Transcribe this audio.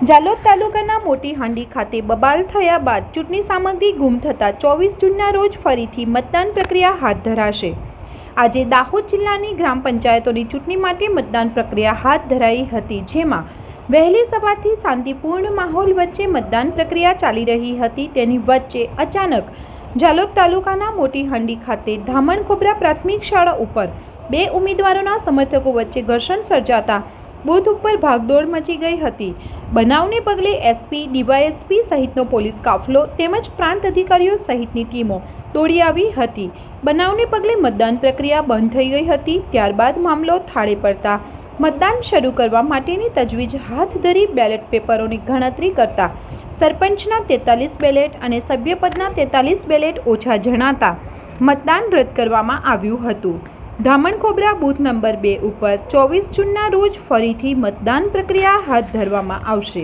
જાલોદ તાલુકાના મોટી હાંડી ખાતે બબાલ થયા બાદ ચૂંટણી સામગ્રી ગુમ થતાં 24 જૂનના રોજ ફરીથી મતદાન પ્રક્રિયા હાથ ધરાશે। આજે દાહોદ જિલ્લાની ગ્રામ પંચાયતોની ચૂંટણી માટે મતદાન પ્રક્રિયા હાથ ધરાઈ હતી, જેમાં વહેલી સવારથી શાંતિપૂર્ણ માહોલ વચ્ચે મતદાન પ્રક્રિયા ચાલી રહી હતી। તેની વચ્ચે અચાનક જાલોદ તાલુકાના મોટી હાંડી ખાતે ધામણખોબરા પ્રાથમિક શાળા ઉપર બે ઉમેદવારોના સમર્થકો વચ્ચે ઘર્ષણ સર્જાતા બૂથ ઉપર ભાગદોડ મચી ગઈ હતી। બનાવને પગલે એસપી, ડીવાયએસપી સહિતનો પોલીસ કાફલો તેમજ પ્રાંત અધિકારીઓ સહિતની ટીમો દોડી આવી હતી। બનાવને પગલે મતદાન પ્રક્રિયા બંધ થઈ ગઈ હતી। ત્યારબાદ મામલો થાળે પડતા મતદાન શરૂ કરવા માટેની તજવીજ હાથ ધરી બેલેટ પેપરોની ગણતરી કરતા સરપંચના 43 બેલેટ અને સભ્યપદના 43 બેલેટ ઓછા જણાતા મતદાન રદ કરવામાં આવ્યું હતું। ધામણખોબરા બૂથ નંબર 2 ઉપર 24 જૂનના રોજ ફરીથી મતદાન પ્રક્રિયા હાથ ધરવામાં આવશે।